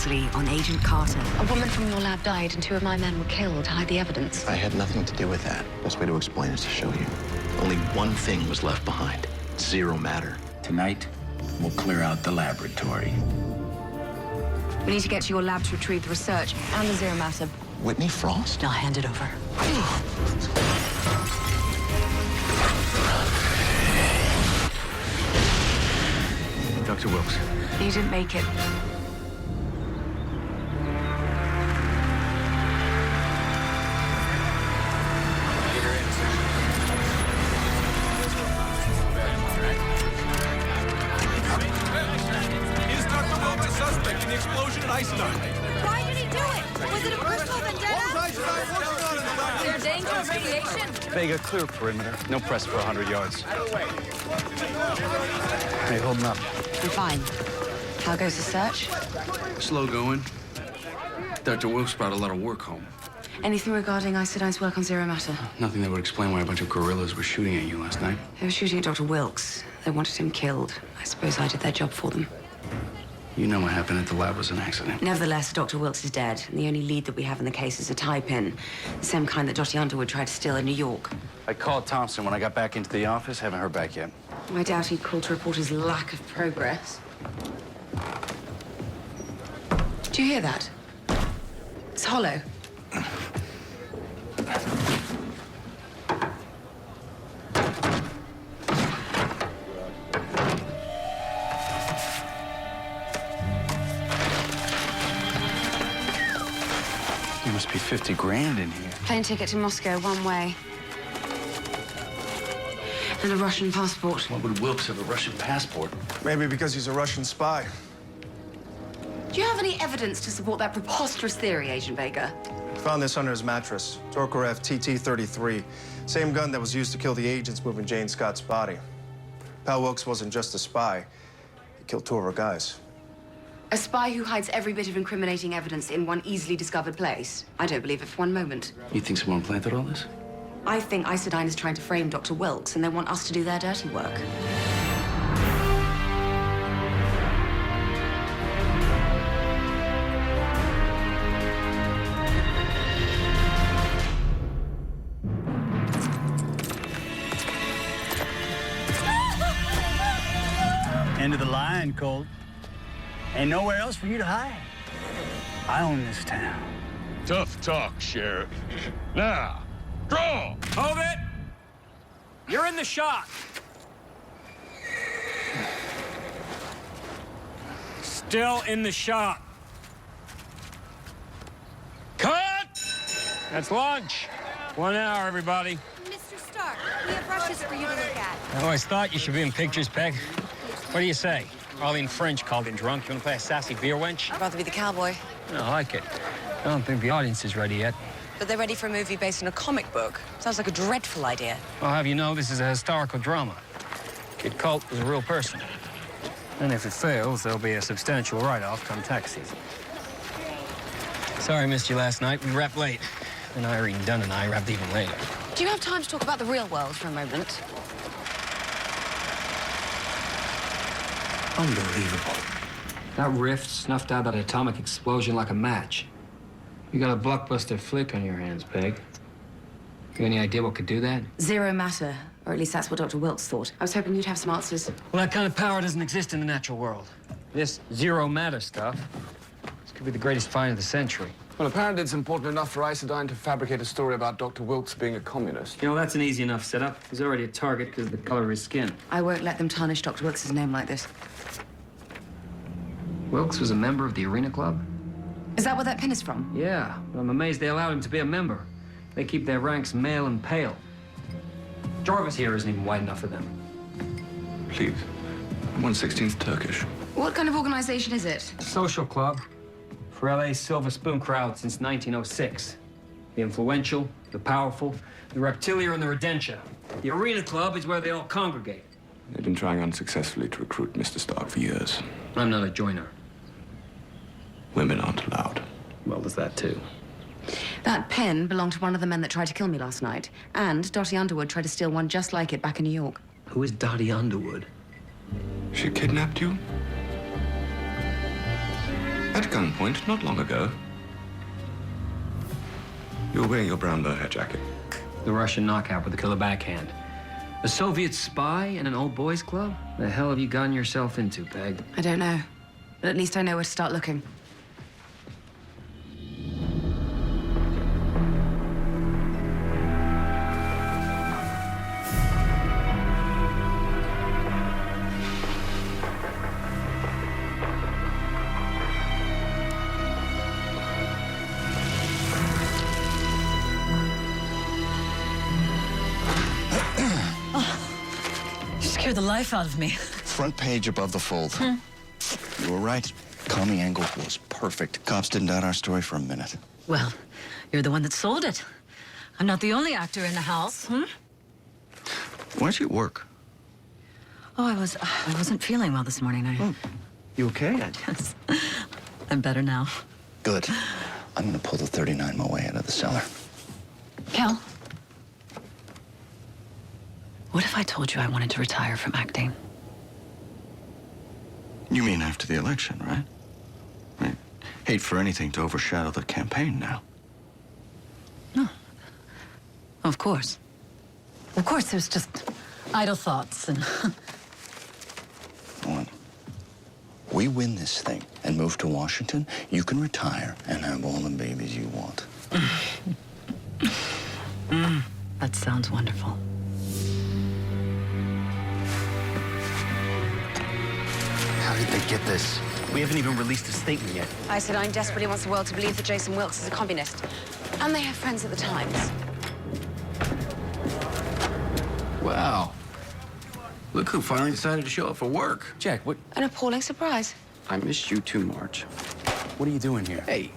ruthlessly on Agent Carter. A woman from your lab died and 2 of my men were killed to hide the evidence. I had nothing to do with that. Best way to explain is to show you. Only one thing was left behind. Zero matter. Tonight, we'll clear out the laboratory. We need to get to your lab to retrieve the research and the zero matter. Whitney Frost? I'll hand it over. Dr. Wilkes. You didn't make it. Is Dr. Wilkes a suspect in the explosion at Iceland? Why did he do it? Was it a personal vendetta? Is there danger of radiation? Vega, clear perimeter. No press for 100 yards. Hey, holding up. I'm fine. How goes the search? Slow going. Dr. Wilkes brought a lot of work home. Anything regarding Isodine's work on zero matter? Nothing that would explain why a bunch of guerrillas were shooting at you last night. They were shooting at Dr. Wilkes. They wanted him killed. I suppose I did their job for them. You know what happened at the lab was an accident. Nevertheless, Dr. Wilkes is dead, and the only lead that we have in the case is a tie pin. The same kind that Dottie Underwood tried to steal in New York. I called Thompson when I got back into the office. Haven't heard back yet. I doubt he'd call to report his lack of progress. Do you hear that? It's hollow. There must be 50 grand in here. Plane ticket to Moscow, one way. And a Russian passport. Why would Wilkes have a Russian passport? Maybe because he's a Russian spy. Do you have any evidence to support that preposterous theory, Agent Vega? Found this under his mattress. Tokarev TT-33. Same gun that was used to kill the agents moving Jane Scott's body. Pal Wilkes wasn't just a spy. He killed 2 of her guys. A spy who hides every bit of incriminating evidence in one easily discovered place? I don't believe it for one moment. You think someone planted all this? I think Isodine is trying to frame Dr. Wilkes, and they want us to do their dirty work. End of the line, Colt. Ain't nowhere else for you to hide. I own this town. Tough talk, Sheriff. Now, draw! Hold it! You're in the shot. Still in the shot. Cut! That's lunch. 1 hour, everybody. Mr. Stark, we have brushes for you to look at. I always thought you should be in pictures, Peg. What do you say? Arlene French called in drunk. You want to play a sassy beer wench? I'd rather be the cowboy. I like it. I don't think the audience is ready yet. But they're ready for a movie based on a comic book. Sounds like a dreadful idea. I'll have you know this is a historical drama. Kid Colt was a real person. And if it fails, there'll be a substantial write-off come tax season. Sorry I missed you last night. We wrapped late. And Irene Dunn and I wrapped even later. Do you have time to talk about the real world for a moment? Unbelievable. That rift snuffed out that atomic explosion like a match. You got a blockbuster flick on your hands, Peg. You any idea what could do that? Zero matter, or at least that's what Dr. Wilkes thought. I was hoping you'd have some answers. Well, that kind of power doesn't exist in the natural world. This zero matter stuff, this could be the greatest find of the century. Well, apparently it's important enough for Isodine to fabricate a story about Dr. Wilkes being a communist. You know, that's an easy enough setup. He's already a target because of the color of his skin. I won't let them tarnish Dr. Wilkes' name like this. Wilkes was a member of the Arena Club? Is that where that pin is from? Yeah, but I'm amazed they allowed him to be a member. They keep their ranks male and pale. Jarvis here isn't even white enough for them. Please. 1/16th Turkish. What kind of organization is it? Social club for LA's Silver Spoon crowd since 1906. The influential, the powerful, the reptilia and the redentia. The Arena Club is where they all congregate. They've been trying unsuccessfully to recruit Mr. Stark for years. I'm not a joiner. Women aren't allowed. Well, there's that too. That pen belonged to one of the men that tried to kill me last night. And Dottie Underwood tried to steal one just like it back in New York. Who is Dottie Underwood? She kidnapped you? At gunpoint, not long ago. You were wearing your brown mohair jacket. The Russian knockout with the killer backhand. A Soviet spy in an old boys club? The hell have you gotten yourself into, Peg? I don't know. But at least I know where to start looking. Scared the life out of me. Front page above the fold. You were right. Coming angle was perfect. Cops didn't doubt our story for a minute. Well, you're the one that sold it. I'm not the only actor in the house. Why'd you work? Oh, I wasn't feeling well this morning. You okay? Yes. I'm better now. Good. I'm gonna pull the 39 Moet out of the cellar. Cal, what if I told you I wanted to retire from acting? You mean after the election, right? I hate for anything to overshadow the campaign now. No. Of course. Of course, there's just idle thoughts and... When we win this thing and move to Washington, you can retire and have all the babies you want. That sounds wonderful. How did they get this? We haven't even released a statement yet. Isidine desperately wants the world to believe that Jason Wilkes is a communist. And they have friends at the Times. Wow. Look who finally decided to show up for work. Jack, what? An appalling surprise. I missed you too, Marge. What are you doing here? Hey,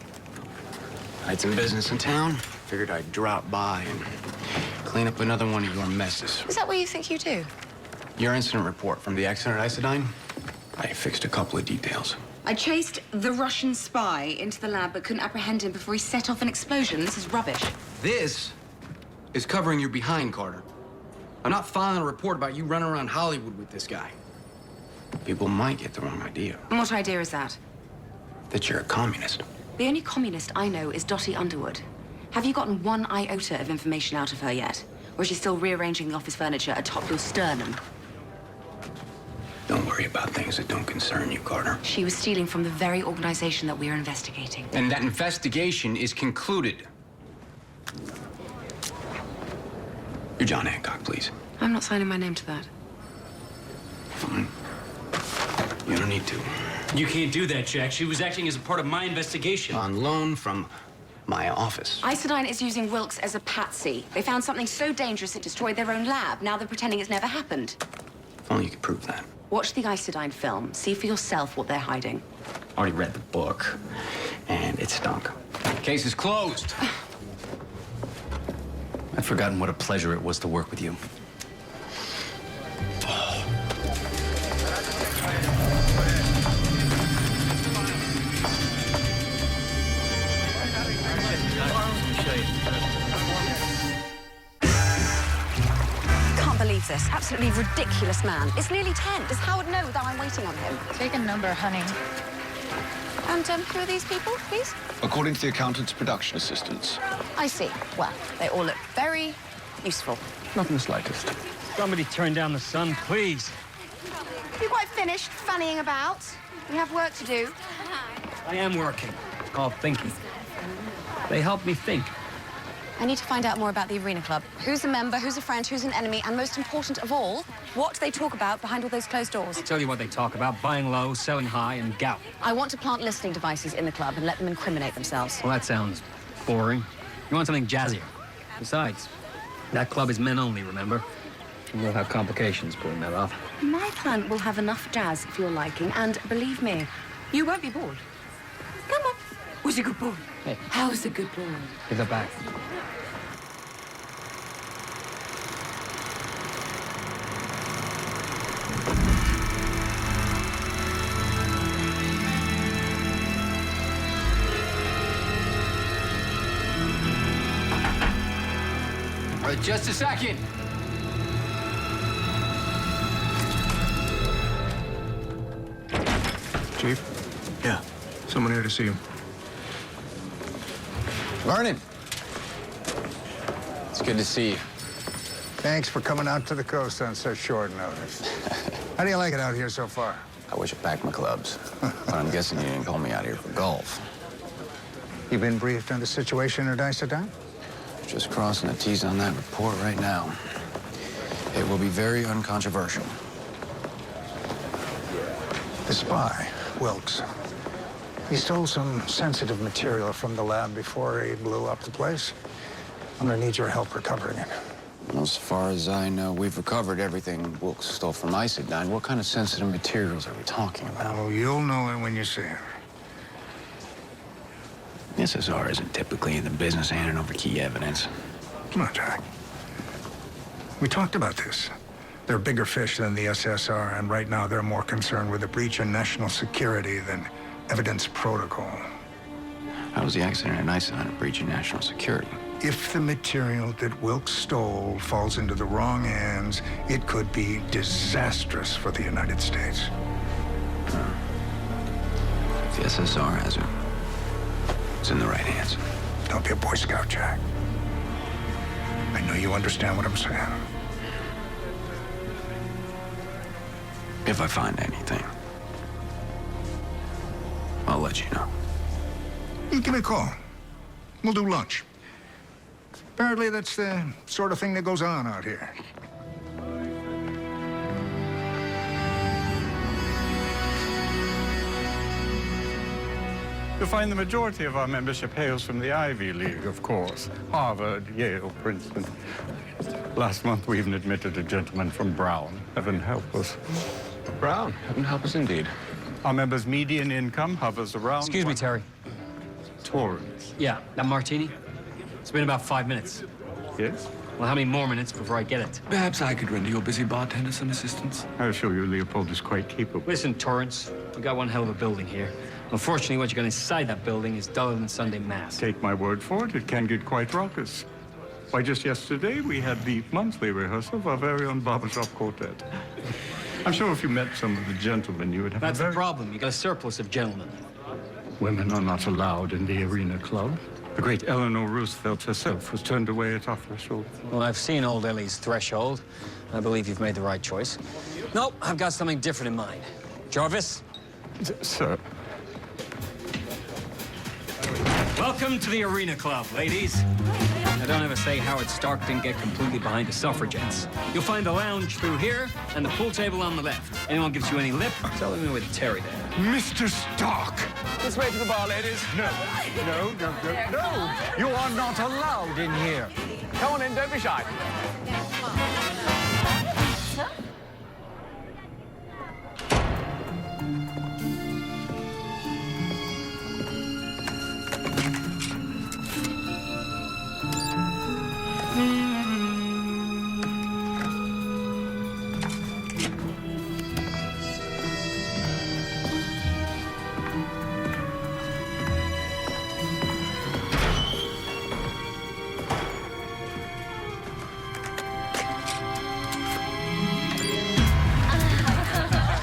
I had some business in town. Figured I'd drop by and clean up another one of your messes. Is that what you think you do? Your incident report from the accident at Isidine? I fixed a couple of details. I chased the Russian spy into the lab but couldn't apprehend him before he set off an explosion. This is rubbish. This is covering your behind, Carter. I'm not filing a report about you running around Hollywood with this guy. People might get the wrong idea. And what idea is that? That you're a communist. The only communist I know is Dottie Underwood. Have you gotten one iota of information out of her yet? Or is she still rearranging the office furniture atop your sternum? Don't worry about things that don't concern you, Carter. She was stealing from the very organization that we are investigating. And that investigation is concluded. You're John Hancock, please. I'm not signing my name to that. Fine. You don't need to. You can't do that, Jack. She was acting as a part of my investigation. On loan from my office. Isidine is using Wilkes as a patsy. They found something so dangerous it destroyed their own lab. Now they're pretending it's never happened. If only you could prove that. Watch the Isidine film. See for yourself what they're hiding. Already read the book, and it stunk. Case is closed. I'd forgotten what a pleasure it was to work with you. Can't believe this. Absolutely ridiculous man. It's nearly 10. Does Howard know that I'm waiting on him? Take a number, honey. And who are these people, please? According to the accountant's production assistants. I see. Well, they all look very useful. Not in the slightest. Somebody turn down the sun, please. You quite finished fannying about? We have work to do. I am working. It's called thinking. They help me think. I need to find out more about the Arena Club. Who's a member, who's a friend, who's an enemy, and most important of all, what they talk about behind all those closed doors. I'll tell you what they talk about, buying low, selling high, and gout. I want to plant listening devices in the club and let them incriminate themselves. Well, that sounds boring. You want something jazzier. Besides, that club is men only, remember? And we'll have complications pulling that off. My plan will have enough jazz for your liking, and believe me, you won't be bored. Come on. Who's a good boy? Hey. How's a good boy? Give that back. Just a second. Chief? Yeah. So Someone here to see you. Vernon. It's good to see you. Thanks for coming out to the coast on such short notice. How do you like it out here so far? I wish I packed my clubs. But I'm guessing you didn't call me out here for golf. You been briefed on the situation at Isodan? Just crossing the T's on that report right now. It will be very uncontroversial. The spy, Wilkes. He stole some sensitive material from the lab before he blew up the place. I'm gonna need your help recovering it. As far as I know, we've recovered everything Wilkes stole from Isodan. What kind of sensitive materials are we talking about? Oh, you'll know it when you see it. SSR isn't typically in the business of handing over key evidence. Come on, Jack. We talked about this. They're bigger fish than the SSR, and right now they're more concerned with a breach of national security than evidence protocol. How was the accident at Isodan a breach of national security? If the material that Wilkes stole falls into the wrong hands, it could be disastrous for the United States. If the SSR has it, it's in the right hands. Don't be a Boy Scout, Jack. I know you understand what I'm saying. If I find anything, I'll let you know. You give me a call. We'll do lunch. Apparently, that's the sort of thing that goes on out here. You'll find the majority of our membership hails from the Ivy League, of course. Harvard, Yale, Princeton. Last month, we even admitted a gentleman from Brown. Heaven help us. Brown, heaven help us indeed. Our members' median income hovers around... Excuse me, Terry. Torrance. Yeah, that martini? It's been about 5 minutes. Yes? Well, how many more minutes before I get it? Perhaps I could render your busy bartender some assistance. I assure you, Leopold is quite capable. Listen, Torrance, we got one hell of a building here. Unfortunately, what you got inside that building is duller than Sunday Mass. Take my word for it, it can get quite raucous. Why, just yesterday, we had the monthly rehearsal of our very own barbershop quartet. I'm sure if you met some of the gentlemen, you would have That's the problem. You got a surplus of gentlemen. Women are not allowed in the Arena Club. The great Eleanor Roosevelt herself was turned away at our threshold. Well, I've seen old Ellie's threshold. I believe you've made the right choice. Nope, I've got something different in mind. Jarvis? Sir. Welcome to the Arena Club, ladies. Now, don't ever say Howard Stark didn't get completely behind the suffragettes. You'll find the lounge through here and the pool table on the left. Anyone gives you any lip, tell them with Terry there. Mr. Stark! This way to the bar, ladies. No. You are not allowed in here. Come on in, don't be shy.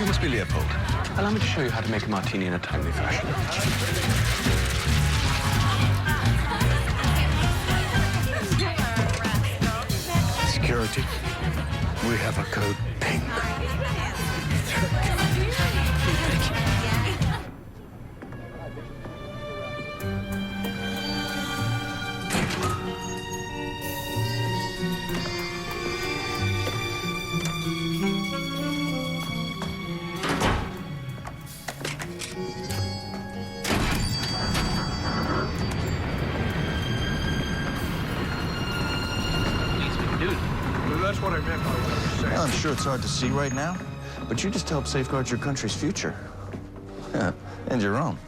You must be Leopold. Allow me to show you how to make a martini in a timely fashion. Security, we have a code pink. That's what I meant by what I was saying. I'm sure it's hard to see right now, but you just help safeguard your country's future. Yeah, and your own.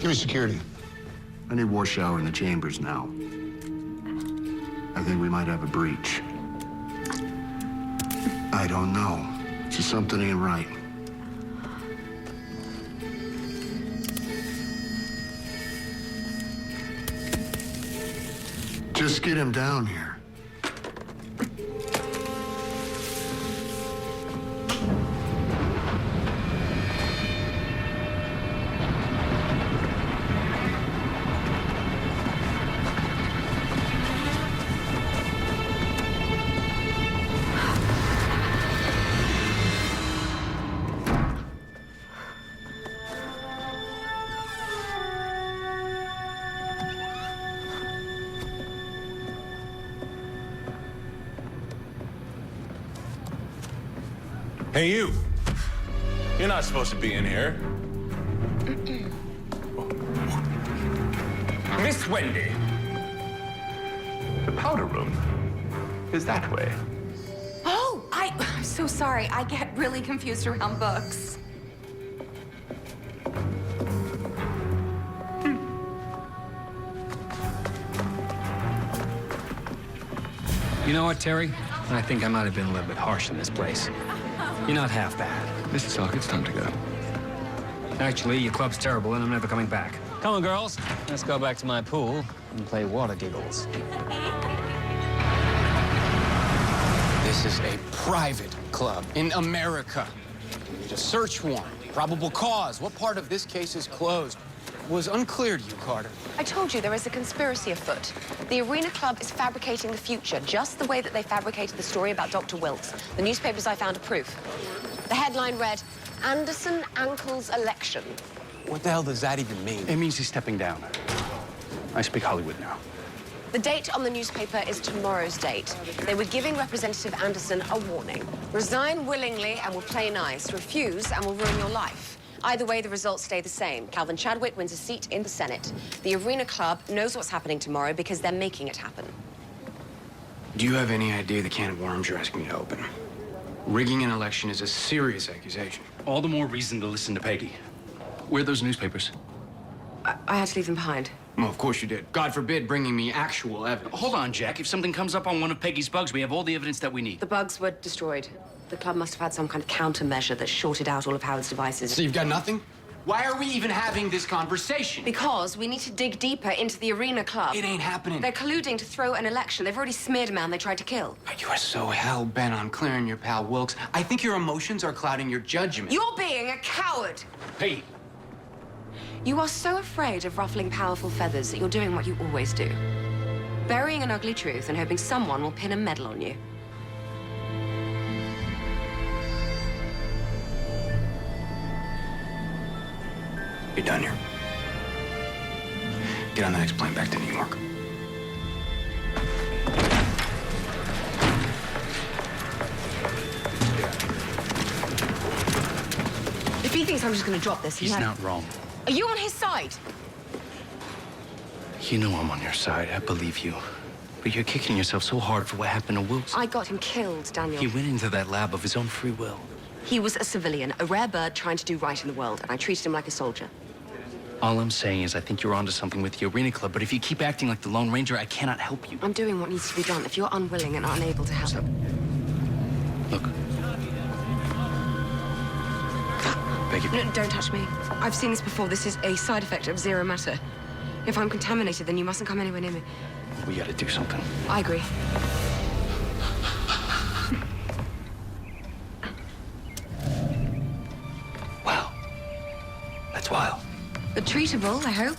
Give me security. I need war shower in the chambers now. I think we might have a breach. I don't know. Just something ain't right. Just get him down here. Hey, you. You're not supposed to be in here. Miss Wendy. The powder room is that way. Oh, I'm so sorry. I get really confused around books. You know what, Terry? I think I might have been a little bit harsh in this place. You're not half bad. Mr. Stark, it's time to go. Actually, your club's terrible and I'm never coming back. Come on, girls. Let's go back to my pool and play water giggles. This is a private club in America. You need a search warrant, probable cause. What part of this case is closed? Was unclear to you, Carter. I told you there is a conspiracy afoot. The Arena Club is fabricating the future, just the way that they fabricated the story about Dr. Wilkes. The newspapers I found are proof. The headline read, Anderson Ankle's election. What the hell does that even mean? It means he's stepping down. I speak Hollywood now. The date on the newspaper is tomorrow's date. They were giving Representative Anderson a warning. Resign willingly and we'll play nice. Refuse and we'll ruin your life. Either way, the results stay the same. Calvin Chadwick wins a seat in the Senate. The Arena Club knows what's happening tomorrow because they're making it happen. Do you have any idea the can of worms you're asking me to open? Rigging an election is a serious accusation. All the more reason to listen to Peggy. Where are those newspapers? I had to leave them behind. Well, of course you did. God forbid bringing me actual evidence. Hold on, Jack. If something comes up on one of Peggy's bugs, we have all the evidence that we need. The bugs were destroyed. The club must have had some kind of countermeasure that shorted out all of Howard's devices. So you've got nothing? Why are we even having this conversation? Because we need to dig deeper into the Arena Club. It ain't happening. They're colluding to throw an election. They've already smeared a man they tried to kill. You are so hell-bent on clearing your pal Wilkes. I think your emotions are clouding your judgment. You're being a coward. Hey. You are so afraid of ruffling powerful feathers that you're doing what you always do. Burying an ugly truth and hoping someone will pin a medal on you. You're done here. Get on the next plane back to New York. If he thinks I'm just gonna drop this, He's not wrong. Are you on his side? You know I'm on your side. I believe you. But you're kicking yourself so hard for what happened to Wilkes. I got him killed, Daniel. He went into that lab of his own free will. He was a civilian, a rare bird trying to do right in the world, and I treated him like a soldier. All I'm saying is I think you're onto something with the Arena Club, but if you keep acting like the Lone Ranger, I cannot help you. I'm doing what needs to be done. If you're unwilling and unable to help... Stop. Look. Beg your... No, don't touch me. I've seen this before. This is a side effect of zero matter. If I'm contaminated, then you mustn't come anywhere near me. We gotta do something. I agree. Wow. That's wild. But treatable, I hope.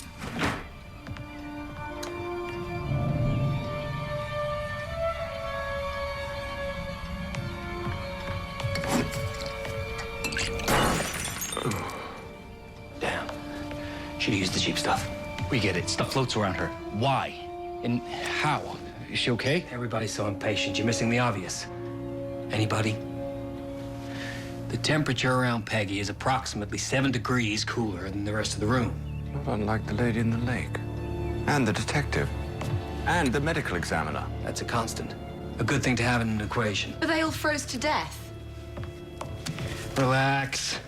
Damn. Should've used the cheap stuff. We get it. Stuff floats around her. Why? And how? Is she okay? Everybody's so impatient. You're missing the obvious. Anybody? The temperature around Peggy is approximately 7 degrees cooler than the rest of the room. Not unlike the lady in the lake. And the detective. And the medical examiner. That's a constant. A good thing to have in an equation. But they all froze to death. Relax.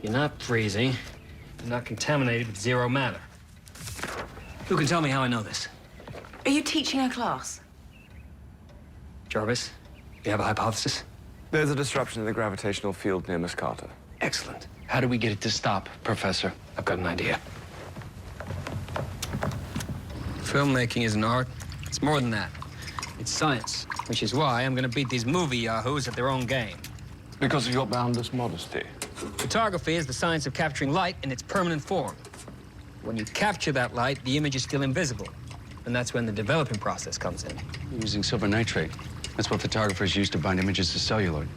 You're not freezing. They're not contaminated with zero matter. Who can tell me how I know this? Are you teaching a class? Jarvis, you have a hypothesis? There's a disruption in the gravitational field near Miss Carter. Excellent. How do we get it to stop, Professor? I've got an idea. Filmmaking is an art. It's more than that. It's science, which is why I'm going to beat these movie yahoos at their own game. Because of your boundless modesty. Photography is the science of capturing light in its permanent form. When you capture that light, the image is still invisible. And that's when the developing process comes in. You're using silver nitrate. That's what photographers use to bind images to celluloid.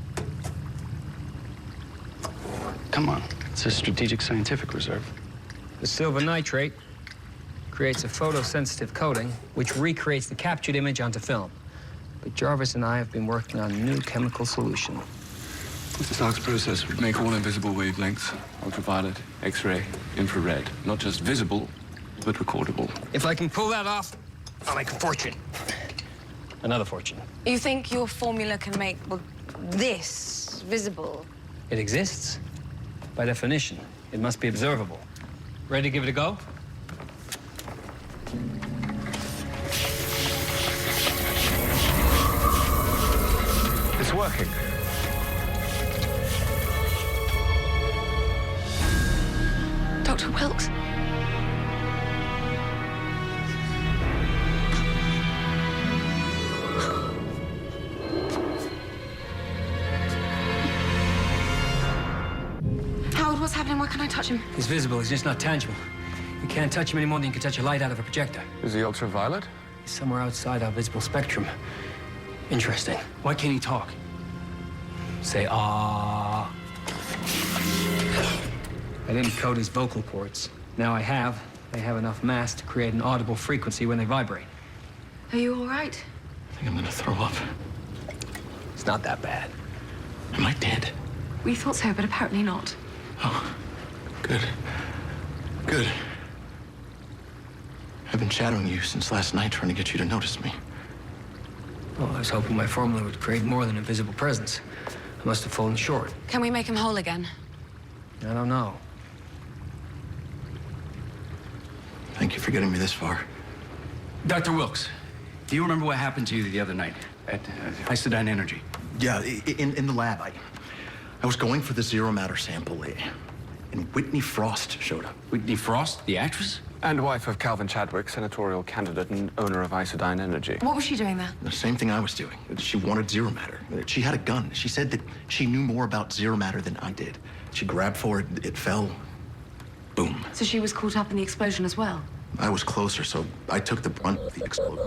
Come on, it's a strategic scientific reserve. The silver nitrate creates a photosensitive coating, which recreates the captured image onto film. But Jarvis and I have been working on a new chemical solution. Mr. Stark's process would make all invisible wavelengths, ultraviolet, X-ray, infrared, not just visible, but recordable. If I can pull that off, I'll make a fortune. Another fortune. You think your formula can make, well, this visible? It exists. By definition, it must be observable. Ready to give it a go? It's working. Dr. Wilkes? Howard, what's happening? Why can't I touch him? He's visible, he's just not tangible. You can't touch him any more than you can touch a light out of a projector. Is he ultraviolet? He's somewhere outside our visible spectrum. Interesting. Why can't he talk? Say, ah. I didn't code his vocal cords. Now I have. They have enough mass to create an audible frequency when they vibrate. Are you all right? I think I'm gonna throw up. It's not that bad. Am I dead? We thought so, but apparently not. Oh, good. Good. I've been shadowing you since last night, trying to get you to notice me. Well, I was hoping my formula would create more than a visible presence. I must have fallen short. Can we make him whole again? I don't know. Thank you for getting me this far. Dr. Wilkes, do you remember what happened to you the other night at Isodyne Energy? Yeah, in the lab. I was going for the zero matter sample, and Whitney Frost showed up. Whitney Frost, the actress? And wife of Calvin Chadwick, senatorial candidate and owner of Isodyne Energy. What was she doing there? The same thing I was doing. She wanted zero matter. She had a gun. She said that she knew more about zero matter than I did. She grabbed for it, it fell. Boom. So she was caught up in the explosion as well? I was closer, so I took the brunt of the explosion.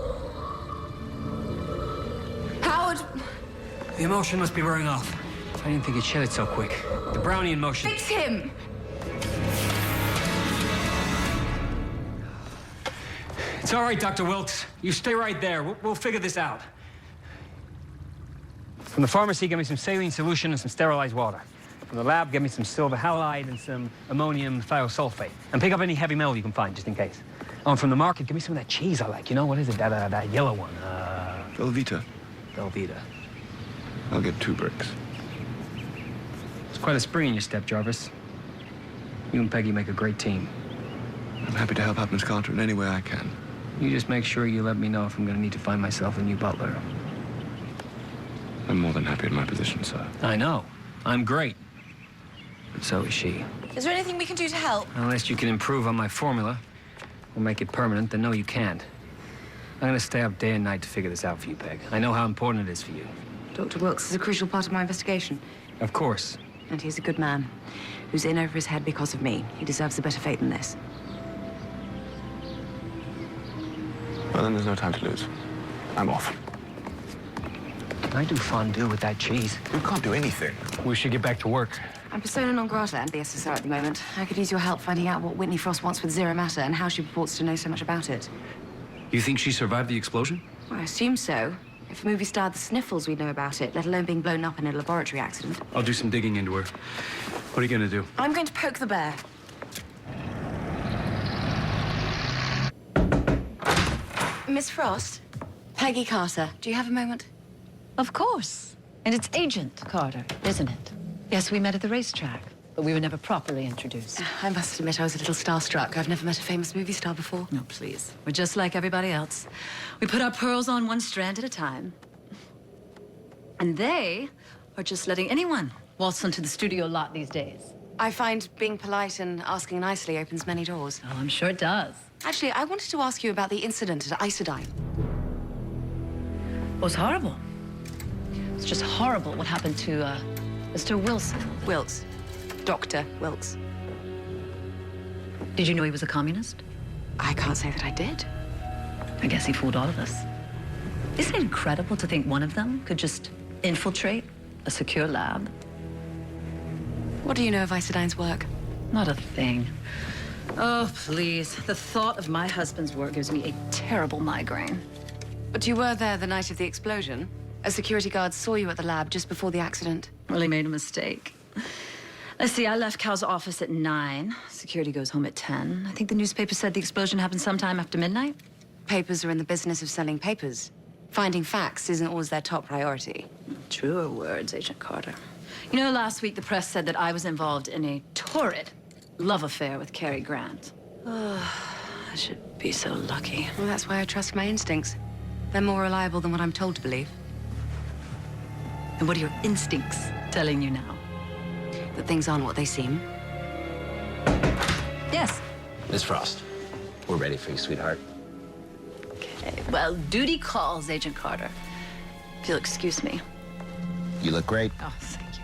Howard! The emotion must be wearing off. I didn't think he'd shed it so quick. The Brownian motion. Fix him! It's all right, Dr. Wilkes. You stay right there. We'll figure this out. From the pharmacy, get me some saline solution and some sterilized water. From the lab, get me some silver halide and some ammonium thiosulfate. And pick up any heavy metal you can find, just in case. Oh, and from the market, give me some of that cheese I like. You know, what is it? That yellow one. Velveeta. Velveeta. I'll get 2 bricks. It's quite a spring in your step, Jarvis. You and Peggy make a great team. I'm happy to help out Miss Carter in any way I can. You just make sure you let me know if I'm going to need to find myself a new butler. I'm more than happy in my position, sir. I know. I'm great. But so is she. Is there anything we can do to help? Unless you can improve on my formula or make it permanent, then no, you can't. I'm going to stay up day and night to figure this out for you, Peg. I know how important it is for you. Dr. Wilkes is a crucial part of my investigation. Of course. And he's a good man who's in over his head because of me. He deserves a better fate than this. Well, then there's no time to lose. I'm off. Can I do fondue with that cheese? You can't do anything. We should get back to work. I'm persona non grata at the SSR at the moment. I could use your help finding out what Whitney Frost wants with zero matter and how she purports to know so much about it. You think she survived the explosion? Well, I assume so. If a movie starred the sniffles, we'd know about it, let alone being blown up in a laboratory accident. I'll do some digging into her. What are you gonna do? I'm going to poke the bear. Miss Frost? Peggy Carter, do you have a moment? Of course. And it's Agent Carter, isn't it? Yes, we met at the racetrack. but we were never properly introduced. I must admit, I was a little starstruck. I've never met a famous movie star before. No, please. We're just like everybody else. We put our pearls on one strand at a time. And they are just letting anyone waltz onto the studio lot these days. I find being polite and asking nicely opens many doors. Oh, I'm sure it does. Actually, I wanted to ask you about the incident at Isodyne. It was horrible. It's just horrible what happened to, Mr. Wilson. Wilkes. Dr. Wilkes. Did you know he was a communist? I can't say that I did. I guess he fooled all of us. Isn't it incredible to think one of them could just infiltrate a secure lab? What do you know of Isodyne's work? Not a thing. Oh, please. The thought of my husband's work gives me a terrible migraine. But you were there the night of the explosion. A security guard saw you at the lab just before the accident. Well, he made a mistake. Let's see, I left Cal's office at 9. Security goes home at 10. I think the newspaper said the explosion happened sometime after midnight. Papers are in the business of selling papers. Finding facts isn't always their top priority. Truer words, Agent Carter. You know, last week the press said that I was involved in a torrid love affair with Cary Grant. Oh, I should be so lucky. Well, that's why I trust my instincts. They're more reliable than what I'm told to believe. And what are your instincts telling you now? That things aren't what they seem. Yes. Miss Frost, we're ready for you, sweetheart. Okay, well, duty calls, Agent Carter. If you'll excuse me. You look great. Oh, thank you.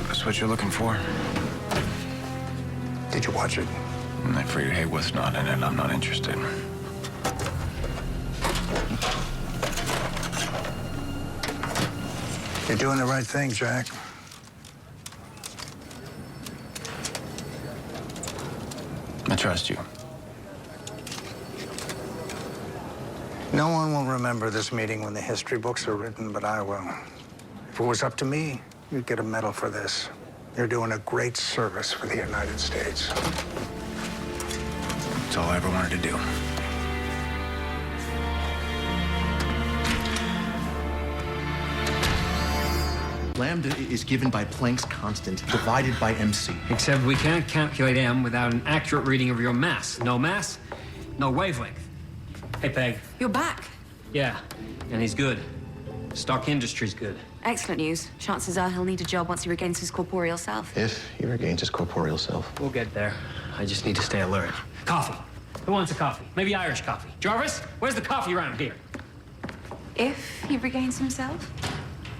That's what you're looking for? Did you watch it? I figured Hayworth's not in it. I'm not interested. You're doing the right thing, Jack. I trust you. No one will remember this meeting when the history books are written, but I will. If it was up to me, you'd get a medal for this. You're doing a great service for the United States. That's all I ever wanted to do. Lambda is given by Planck's constant divided by MC. Except we can't calculate M without an accurate reading of your mass. No mass, no wavelength. Hey, Peg. You're back. Yeah, and he's good. Stock Industries good. Excellent news. Chances are he'll need a job once he regains his corporeal self. If he regains his corporeal self. We'll get there. I just need to stay alert. Coffee. Who wants a coffee? Maybe Irish coffee. Jarvis, where's the coffee around here? If he regains himself?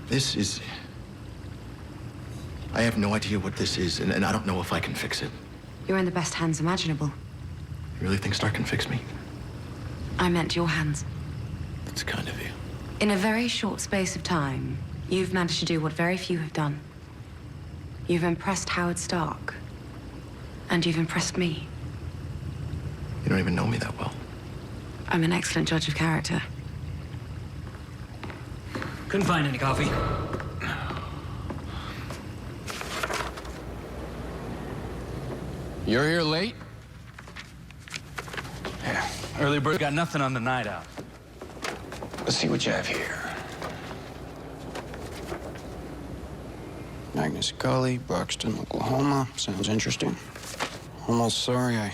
This is... I have no idea what this is, and I don't know if I can fix it. You're in the best hands imaginable. You really think Stark can fix me? I meant your hands. That's kind of you. In a very short space of time, you've managed to do what very few have done. You've impressed Howard Stark. And you've impressed me. You don't even know me that well. I'm an excellent judge of character. Couldn't find any coffee. You're here late? Yeah. Early bird got nothing on the night out. Let's see what you have here. Agnes Gully, Broxton, Oklahoma. Sounds interesting. Almost sorry I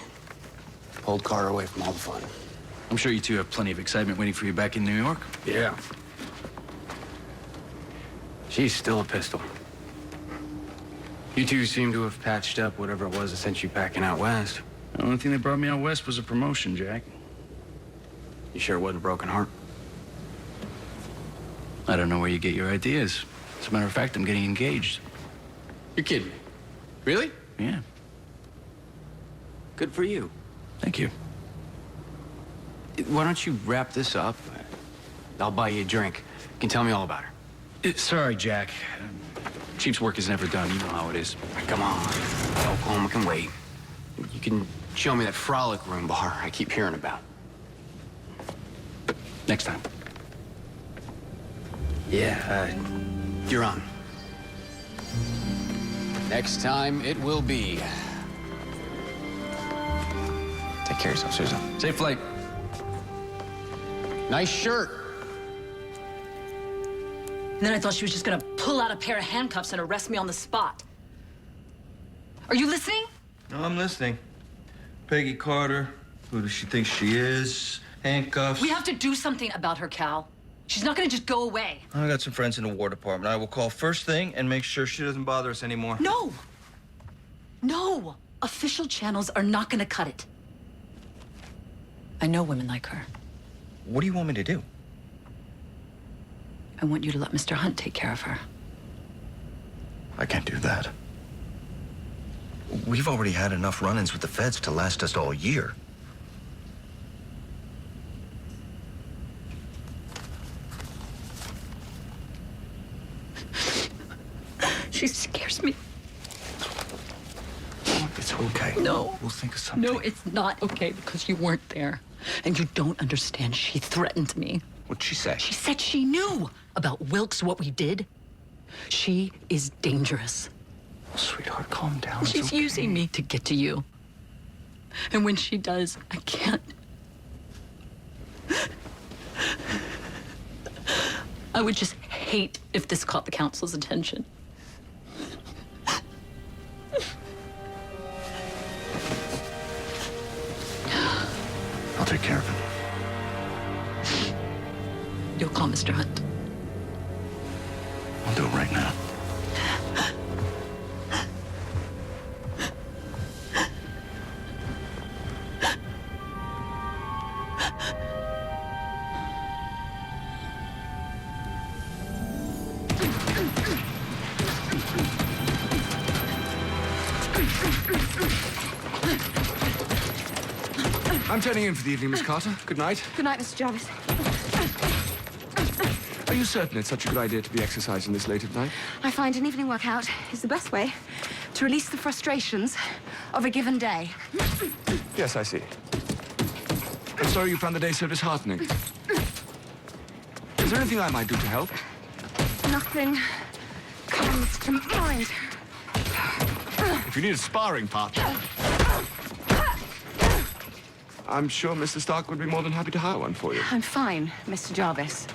pulled Carter away from all the fun. I'm sure you two have plenty of excitement waiting for you back in New York. Yeah. She's still a pistol. You two seem to have patched up whatever it was that sent you packing out west. The only thing that brought me out west was a promotion, Jack. You sure it wasn't a broken heart? I don't know where you get your ideas. As a matter of fact, I'm getting engaged. You're kidding me. Really? Yeah. Good for you. Thank you. Why don't you wrap this up? I'll buy you a drink. You can tell me all about her. Sorry, Jack. Chief's work is never done. You know how it is. Come on. Oklahoma can wait. You can show me that frolic room bar I keep hearing about. Next time. Yeah, you're on. Next time it will be. Take Take care of yourself, Susan. Safe flight. Nice shirt. And then I thought she was just gonna pull out a pair of handcuffs and arrest me on the spot. Are you listening? No, I'm listening. Peggy Carter, who does she think she is? Handcuffs. We have to do something about her, Cal. She's not gonna just go away. I got some friends in the War Department. I will call first thing and make sure she doesn't bother us anymore. No! No! Official channels are not gonna cut it. I know women like her. What do you want me to do? I want you to let Mr. Hunt take care of her. I can't do that. We've already had enough run-ins with the feds to last us all year. She scares me. It's okay. No. We'll think of something. No, it's not okay because you weren't there. And you don't understand. She threatened me. What'd she say? She said she knew about Wilkes, what we did. She is dangerous. Sweetheart, calm down. She's using me to get to you. And when she does, I can't. I would just hate if this caught the council's attention. I'll take care of it. You'll call Mr. Hunt. I'll do it right now. I'm turning in for the evening, Miss Carter. Good night. Good night, Mr. Jarvis. Are you certain it's such a good idea to be exercising this late at night? I find an evening workout is the best way to release the frustrations of a given day. Yes, I see. I'm sorry you found the day so disheartening. Is there anything I might do to help? Nothing comes to mind. If you need a sparring partner, I'm sure Mr. Stark would be more than happy to hire one for you. I'm fine, Mr. Jarvis.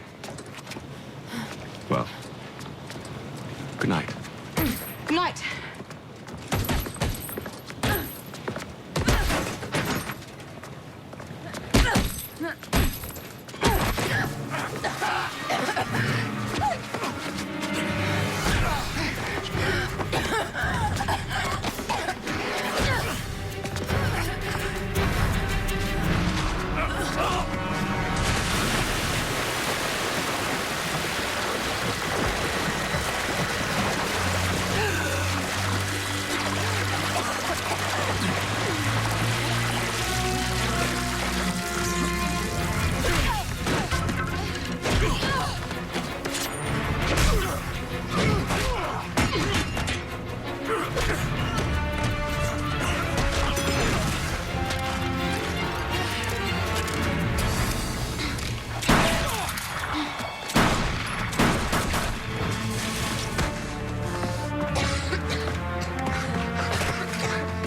Well, good night. Good night.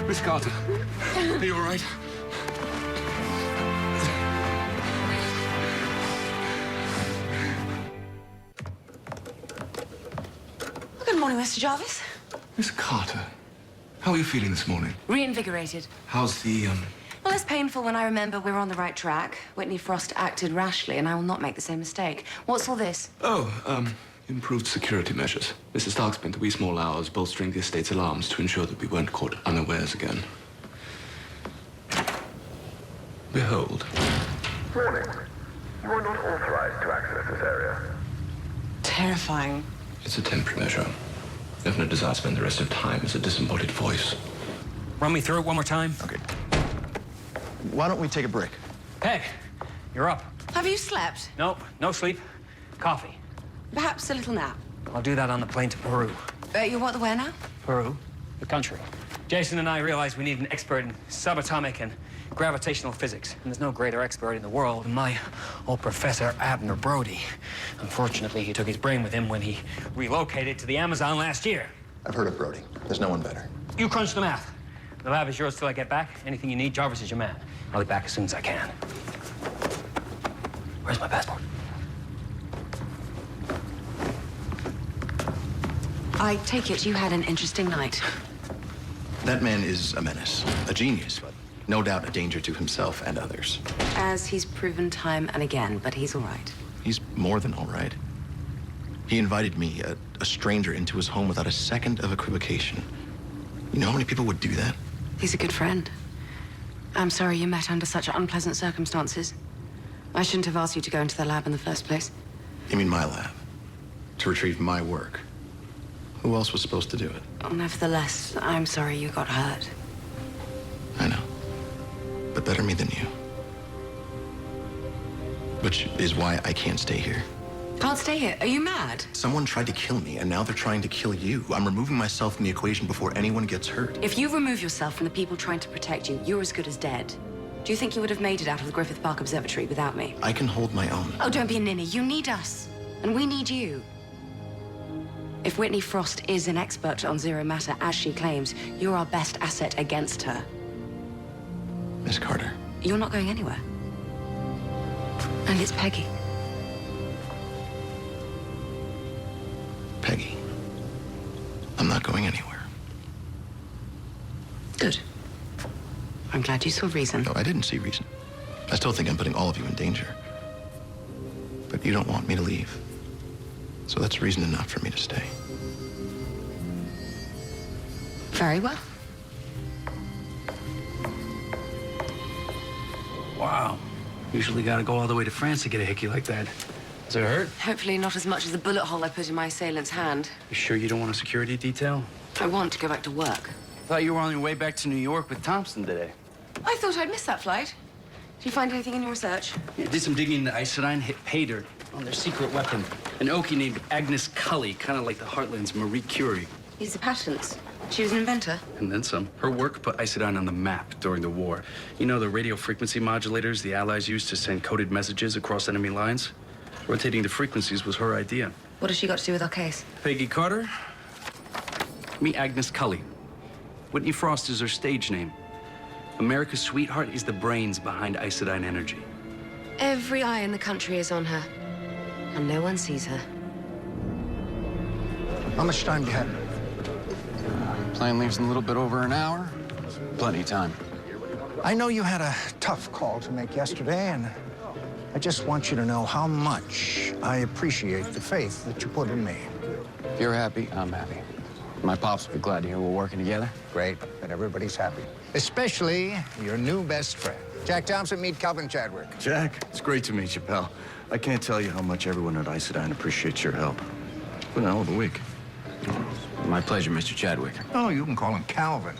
Miss Carter, are you all right? Good morning, Mr. Jarvis. Miss Carter, how are you feeling this morning? Reinvigorated. How's the, Well, it's painful when I remember we're on the right track. Whitney Frost acted rashly, and I will not make the same mistake. What's all this? Improved security measures. Mr. Stark spent the wee small hours bolstering the estate's alarms to ensure that we weren't caught unawares again. Behold. Warning. You are not authorized to access this area. Terrifying. It's a temporary measure. Governor desires to spend the rest of time as a disembodied voice. Run me through it one more time. Okay. Why don't we take a break? Peg, you're up. Have you slept? Nope, no sleep. Coffee. Perhaps a little nap. I'll do that on the plane to Peru. You want the where now? Peru? The country. Jason and I realized we need an expert in subatomic and gravitational physics. And there's no greater expert in the world than my old Professor Abner Brody. Unfortunately, he took his brain with him when he relocated to the Amazon last year. I've heard of Brody. There's no one better. You crunch the math. The lab is yours till I get back. Anything you need, Jarvis is your man. I'll be back as soon as I can. Where's my passport? I take it you had an interesting night. That man is a menace, a genius, but no doubt a danger to himself and others. As he's proven time and again, but he's all right. He's more than all right. He invited me, a stranger, into his home without a second of equivocation. You know how many people would do that? He's a good friend. I'm sorry you met under such unpleasant circumstances. I shouldn't have asked you to go into the lab in the first place. You mean my lab? To retrieve my work? Who else was supposed to do it? Oh, nevertheless, I'm sorry you got hurt. I know. But better me than you. Which is why I can't stay here. Can't stay here. Are you mad? Someone tried to kill me, and now they're trying to kill you. I'm removing myself from the equation before anyone gets hurt. If you remove yourself from the people trying to protect you, you're as good as dead. Do you think you would have made it out of the Griffith Park Observatory without me? I can hold my own. Oh, don't be a ninny. You need us. And we need you. If Whitney Frost is an expert on zero matter, as she claims, you're our best asset against her. Miss Carter. You're not going anywhere. And it's Peggy. Peggy. I'm not going anywhere. Good. I'm glad you saw reason. No, I didn't see reason. I still think I'm putting all of you in danger. But you don't want me to leave. So that's reason enough for me to stay. Very well. Wow. Usually gotta go all the way to France to get a hickey like that. Does it hurt? Hopefully not as much as the bullet hole I put in my assailant's hand. You sure you don't want a security detail? I want to go back to work. Thought you were on your way back to New York with Thompson today. I thought I'd missed that flight. Did you find anything in your research? Yeah, did some digging into Isodyne, hit pay dirt on their secret weapon. An Okie named Agnes Cully, kind of like the Heartland's Marie Curie. These are patents. She was an inventor. And then some. Her work put Isodyne on the map during the war. You know, the radio frequency modulators the Allies used to send coded messages across enemy lines? Rotating the frequencies was her idea. What has she got to do with our case? Peggy Carter. Meet Agnes Cully. Whitney Frost is her stage name. America's sweetheart is the brains behind Isodyne Energy. Every eye in the country is on her. And no one sees her. How much time do you have? Plane leaves in a little bit over an hour. Plenty of time. I know you had a tough call to make yesterday, and I just want you to know how much I appreciate the faith that you put in me. If you're happy, I'm happy. My pops will be glad to hear we're working together. Great, that everybody's happy. Especially your new best friend. Jack Thompson, meet Calvin Chadwick. Jack, it's great to meet you, pal. I can't tell you how much everyone at Isodyne appreciates your help. It's been a hell of a week. My pleasure, Mr. Chadwick. Oh, you can call him Calvin.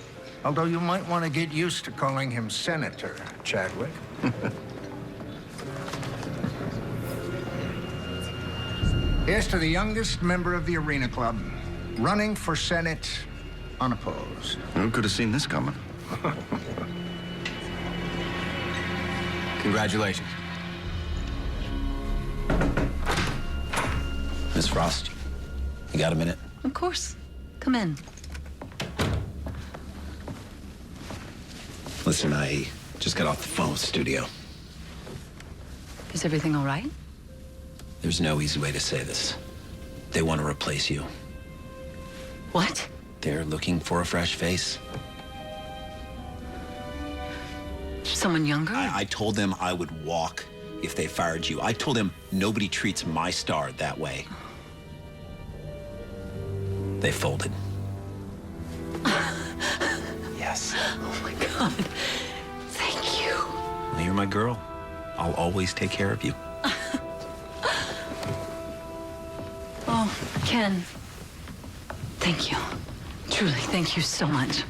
Although you might want to get used to calling him Senator Chadwick. Here's to the youngest member of the Arena Club, running for Senate unopposed. Who could have seen this coming? Congratulations. Miss Frost, you got a minute? Of course. Come in. Listen, I just got off the phone with the studio. Is everything all right? There's no easy way to say this. They want to replace you. What? They're looking for a fresh face. Someone younger? I told them I would walk if they fired you. I told them nobody treats my star that way. They folded. Yes. Oh my God. Thank you. Well, you're my girl. I'll always take care of you. Oh, Ken. Thank you. Truly, thank you so much.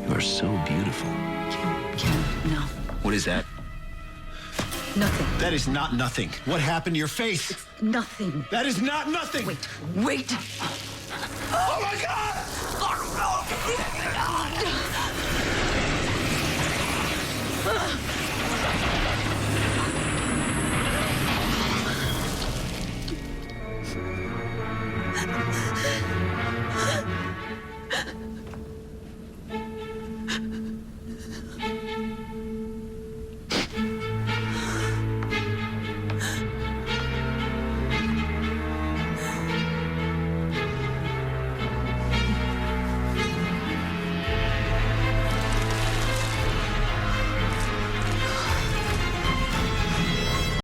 You are so beautiful. Ken, no. What is that? Nothing. That is not nothing. What happened to your face? It's nothing. That is not nothing. Wait. Oh my God! Ugh.